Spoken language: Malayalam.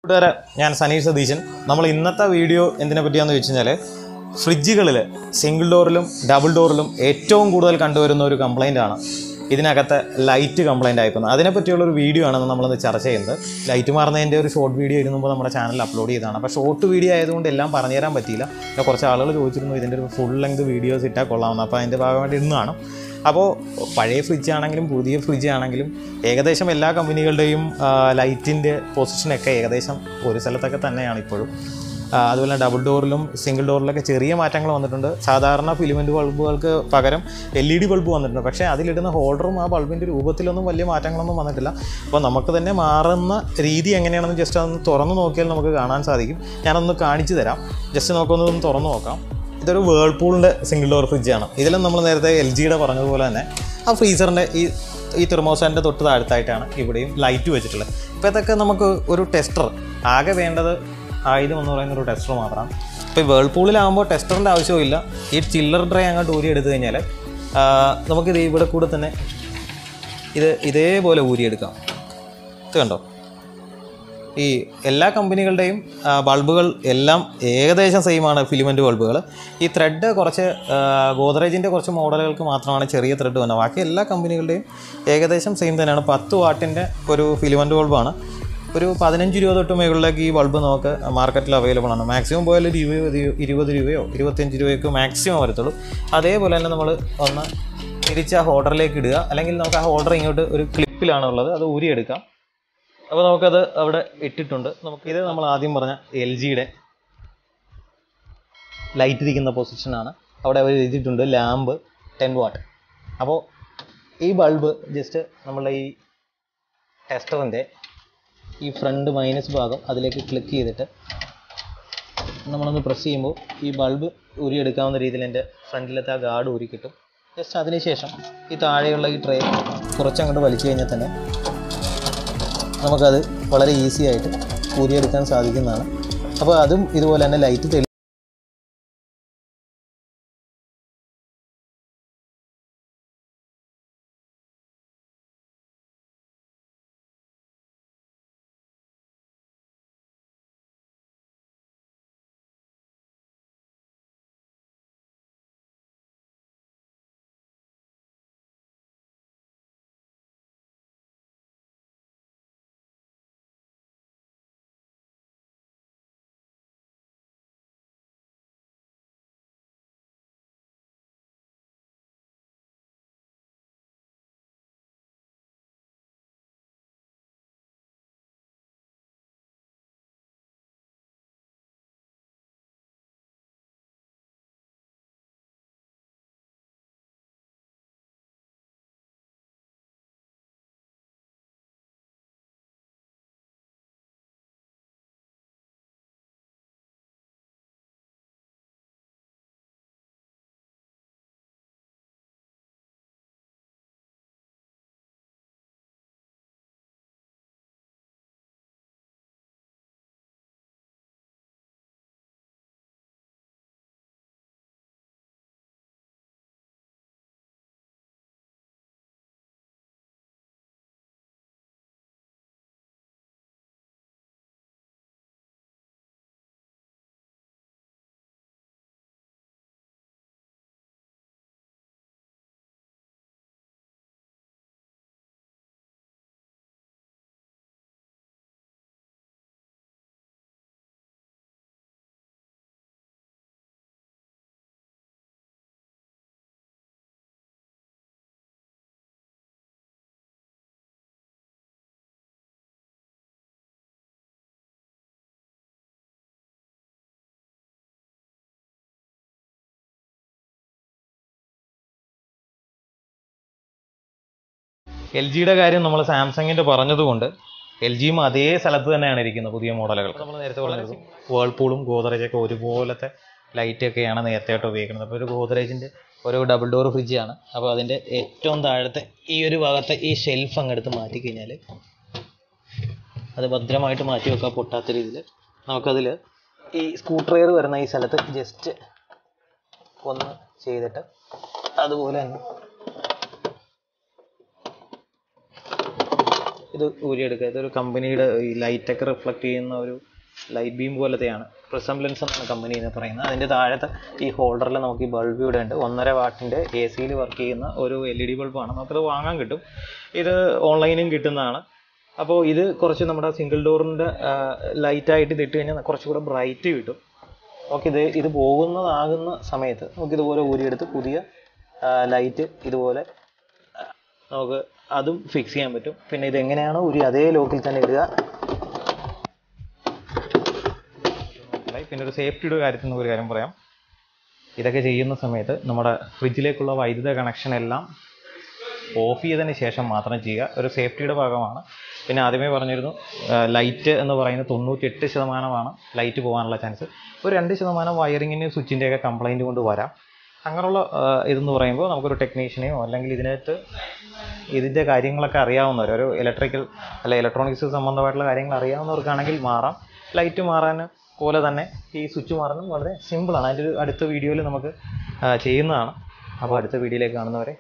ഞാൻ സനീഷ് സതീശൻ. നമ്മൾ ഇന്നത്തെ വീഡിയോ എന്തിനെ പറ്റിയാണെന്ന് വെച്ച് കഴിഞ്ഞാൽ ഫ്രിഡ്ജുകളിൽ സിംഗിൾ ഡോറിലും ഡബിൾ ഡോറിലും ഏറ്റവും കൂടുതൽ കണ്ടുവരുന്ന ഒരു കംപ്ലൈൻ്റാണ് ഇതിനകത്തെ ലൈറ്റ് കംപ്ലൈൻ്റ് ആയിപ്പോകുന്നത്. അതിനെപ്പറ്റിയുള്ളൊരു വീഡിയോ ആണ് നമ്മളിന്ന് ചർച്ച ചെയ്യുന്നത്. ലൈറ്റ് മാറുന്നതിൻ്റെ ഒരു ഷോർട്ട് വീഡിയോ ഇരുന്നുമ്പോൾ നമ്മുടെ ചാനലിൽ അപ്ലോഡ് ചെയ്തതാണ്. അപ്പോൾ ഷോർട്ട് വീഡിയോ ആയതുകൊണ്ട് എല്ലാം പറഞ്ഞുതരാൻ പറ്റിയില്ല. പിന്നെ കുറച്ച് ആളുകൾ ചോദിച്ചിരുന്നു ഇതിൻ്റെ ഒരു ഫുൾ ലെങ്ത് വീഡിയോസ് ഇട്ടാൽ കൊള്ളാമെന്ന്. അപ്പോൾ അതിൻ്റെ ഭാഗമായിട്ട് ഇന്നാണ്. അപ്പോൾ പഴയ ഫ്രിഡ്ജ് ആണെങ്കിലും പുതിയ ഫ്രിഡ്ജ് ആണെങ്കിലും ഏകദേശം എല്ലാ കമ്പനികളുടെയും ലൈറ്റിൻ്റെ പൊസിഷനൊക്കെ ഏകദേശം ഒരു സ്ഥലത്തൊക്കെ തന്നെയാണ് ഇപ്പോഴും. അതുപോലെ ഡബിൾ ഡോറിലും സിംഗിൾ ഡോറിലൊക്കെ ചെറിയ മാറ്റങ്ങൾ വന്നിട്ടുണ്ട്. സാധാരണ ഫിലമെൻറ്റ് ബൾബുകൾക്ക് പകരം LED ബൾബ് വന്നിട്ടുണ്ട്. പക്ഷേ അതിലിടുന്ന ഹോൾഡറും ആ ബൾബിൻ്റെ രൂപത്തിലൊന്നും വലിയ മാറ്റങ്ങളൊന്നും വന്നിട്ടില്ല. അപ്പോൾ നമുക്ക് തന്നെ മാറുന്ന രീതി എങ്ങനെയാണെന്ന് ജസ്റ്റ് അതൊന്ന് തുറന്നു നോക്കിയാൽ നമുക്ക് കാണാൻ സാധിക്കും. ഞാനൊന്ന് കാണിച്ചു തരാം. ജസ്റ്റ് നമുക്കൊന്ന് തുറന്നു നോക്കാം. ഇതൊരു വേൾപൂളിൻ്റെ സിംഗിൾ ഡോർ ഫ്രിഡ്ജാണ്. ഇതിലും നമ്മൾ നേരത്തെ LGയുടെ പറഞ്ഞതുപോലെ തന്നെ ആ ഫ്രീസറിൻ്റെ ഈ തെർമോസ്റ്റാറ്റിൻ്റെ തൊട്ട് താഴത്തായിട്ടാണ് ഇവിടെയും ലൈറ്റ് വെച്ചിട്ടുള്ളത്. ഇപ്പോൾ ഇതൊക്കെ നമുക്ക് ഒരു ടെസ്റ്റർ ആകെ വേണ്ടത് 1000 എന്ന് പറയുന്നൊരു ടെസ്റ്റർ മാത്രമാണ്. ഇപ്പോൾ ഈ വേൾപൂളിലാകുമ്പോൾ ടെസ്റ്ററിൻ്റെ ആവശ്യമില്ല. ഈ ചില്ലർ ഡ്രൈ അങ്ങോട്ട് ഊരി എടുത്തു കഴിഞ്ഞാൽ നമുക്കിത് ഇവിടെ കൂടെ തന്നെ ഇതേപോലെ ഊരിയെടുക്കാം. ഇത് കണ്ടോ, ഈ എല്ലാ കമ്പനികളുടെയും ബൾബുകൾ എല്ലാം ഏകദേശം സെയിമാണ്. ഫിലിമെൻറ്റ് ബൾബുകൾ ഈ ത്രെഡ് കുറച്ച് ഗോദ്രേജിൻ്റെ കുറച്ച് മോഡലുകൾക്ക് മാത്രമാണ് ചെറിയ ത്രെഡ് വന്നത്. ബാക്കി എല്ലാ കമ്പനികളുടെയും ഏകദേശം സെയിം തന്നെയാണ്. 10 വാട്ടിൻ്റെ ഒരു ഫിലിമെൻറ്റ് ബൾബാണ്. ഒരു 15 രൂപ തൊട്ട് മുകളിലേക്ക് ഈ ബൾബ് നമുക്ക് മാർക്കറ്റിൽ അവൈലബിൾ ആണ്. മാക്സിമം പോയാൽ 20 രൂപയോ 25 രൂപയൊക്കെ മാക്സിമം വരത്തുള്ളൂ. അതേപോലെ തന്നെ നമ്മൾ ഒന്ന് തിരിച്ച് ആ ഹോൾഡറിലേക്ക് ഇടുക, അല്ലെങ്കിൽ നമുക്ക് ആ ഹോൾഡർ ഇങ്ങോട്ട് ഒരു ക്ലിപ്പിലാണുള്ളത്, അത് ഊരിയെടുക്കാം. അപ്പോൾ നമുക്കത് അവിടെ ഇട്ടിട്ടുണ്ട്. നമുക്കിത് നമ്മൾ ആദ്യം പറഞ്ഞ LGയുടെ ലൈറ്റ് ഇരിക്കുന്ന പൊസിഷനാണ്. അവിടെ അവർ എഴുതിയിട്ടുണ്ട് ലാമ്പ് 10 വാട്ട്. അപ്പോൾ ഈ ബൾബ് ജസ്റ്റ് നമ്മളുടെ ഈ ടെസ്റ്ററിൻ്റെ ഈ ഫ്രണ്ട് മൈനസ് ഭാഗം അതിലേക്ക് ക്ലിക്ക് ചെയ്തിട്ട് നമ്മളൊന്ന് പ്രസ് ചെയ്യുമ്പോൾ ഈ ബൾബ് ഊരിയെടുക്കാവുന്ന രീതിയിൽ എൻ്റെ ഫ്രണ്ടിലത്തെ ആ ഗാർഡ് ഊരി കിട്ടും. ജസ്റ്റ് അതിനുശേഷം ഈ താഴെയുള്ള ഈ ട്രേ കുറച്ചങ്ങോട്ട് വലിച്ചു കഴിഞ്ഞാൽ തന്നെ നമുക്കത് വളരെ ഈസി ആയിട്ട് ഊരിയെടുക്കാൻ സാധിക്കുന്നതാണ്. അപ്പോൾ അതും ഇതുപോലെ തന്നെ ലൈറ്റ് LGയുടെ കാര്യം നമ്മൾ സാംസങ്ങിൻ്റെ പറഞ്ഞതുകൊണ്ട് LGയും അതേ സ്ഥലത്ത് തന്നെയാണ് ഇരിക്കുന്നത്. പുതിയ മോഡലുകൾ നമ്മൾ നേരത്തെ പറഞ്ഞത് വേൾപൂളും ഗോദ്രേജൊക്കെ ഒരുപോലത്തെ ലൈറ്റൊക്കെയാണ് നേരത്തെയായിട്ട് ഉപയോഗിക്കുന്നത്. അപ്പോൾ ഒരു ഗോദ്രേജിൻ്റെ ഒരു ഡബിൾ ഡോർ ഫ്രിഡ്ജാണ്. അപ്പോൾ അതിൻ്റെ ഏറ്റവും താഴത്തെ ഈ ഒരു ഭാഗത്തെ ഈ ഷെൽഫ് അങ്ങെടുത്ത് മാറ്റിക്കഴിഞ്ഞാൽ അത് ഭദ്രമായിട്ട് മാറ്റി വെക്കാൻ പൊട്ടാത്ത രീതിയിൽ നമുക്കതിൽ ഈ സ്ക്രൂ ഡ്രൈവർ വരുന്ന ഈ സ്ഥലത്ത് ജസ്റ്റ് ഒന്ന് ചെയ്തിട്ട് അതുപോലെ തന്നെ ഇത് ഊരിയെടുക്കുക. ഇതൊരു കമ്പനിയുടെ ഈ ലൈറ്റൊക്കെ റിഫ്ലക്റ്റ് ചെയ്യുന്ന ഒരു ലൈറ്റ് ബീം പോലത്തെയാണ്. പ്രിസംബ്ലൻസ് എന്നാണ് കമ്പനി എന്ന് പറയുന്നത്. അതിൻ്റെ താഴത്തെ ഈ ഹോൾഡറിൽ നമുക്ക് ഈ ബൾബ് ഇവിടെ ഉണ്ട്. 1.5 വാട്ടിൻ്റെ AC വർക്ക് ചെയ്യുന്ന ഒരു LED ബൾബാണ്. നമുക്കത് വാങ്ങാൻ കിട്ടും. ഇത് ഓൺലൈനും കിട്ടുന്നതാണ്. അപ്പോൾ ഇത് കുറച്ച് നമ്മുടെ സിംഗിൾ ഡോറിൻ്റെ ലൈറ്റായിട്ട് ഇതിട്ട് കഴിഞ്ഞാൽ കുറച്ചുകൂടെ ബ്രൈറ്റ് കിട്ടും. ഇത് പോകുന്നതാകുന്ന സമയത്ത് നമുക്കിതുപോലെ ഊരിയെടുത്ത് പുതിയ ലൈറ്റ് ഇതുപോലെ നമുക്ക് അതും ഫിക്സ് ചെയ്യാൻ പറ്റും. പിന്നെ ഇതെങ്ങനെയാണോ അതേ ലോക്കിൽ തന്നെ ഇടുക. പിന്നെ ഒരു സേഫ്റ്റിയുടെ കാര്യത്തിൽ നിന്ന് ഒരു കാര്യം പറയാം. ഇതൊക്കെ ചെയ്യുന്ന സമയത്ത് നമ്മുടെ ഫ്രിഡ്ജിലേക്കുള്ള വൈദ്യുത കണക്ഷൻ എല്ലാം ഓഫ് ചെയ്തതിന് ശേഷം മാത്രം ചെയ്യുക. ഒരു സേഫ്റ്റിയുടെ ഭാഗമാണ്. പിന്നെ ആദ്യമേ പറഞ്ഞിരുന്നു, ലൈറ്റ് എന്ന് പറയുന്നത് 98% ലൈറ്റ് പോകാനുള്ള ചാൻസ്. ഒരു 2% വയറിങ്ങിന് സ്വിച്ചിൻ്റെയൊക്കെ കംപ്ലൈൻറ്റ് കൊണ്ട് വരാം. അങ്ങനെയുള്ള ഇതെന്ന് പറയുമ്പോൾ നമുക്കൊരു ടെക്നീഷ്യനെയോ അല്ലെങ്കിൽ ഇതിൻ്റെ കാര്യങ്ങളൊക്കെ അറിയാവുന്നവർ, ഒരു ഇലക്ട്രിക്കൽ അല്ല ഇലക്ട്രോണിക്സ് സംബന്ധമായിട്ടുള്ള കാര്യങ്ങൾ അറിയാവുന്നവർക്കാണെങ്കിൽ മാറാം. ലൈറ്റ് മാറാൻ പോലെ തന്നെ ഈ സ്വിച്ച് മാറാനും വളരെ സിമ്പിളാണ്. അതിൻ്റെ ഒരു അടുത്ത വീഡിയോയിൽ നമുക്ക് ചെയ്യുന്നതാണ്. അപ്പോൾ അടുത്ത വീഡിയോയിലേക്ക് കാണുന്നവരെ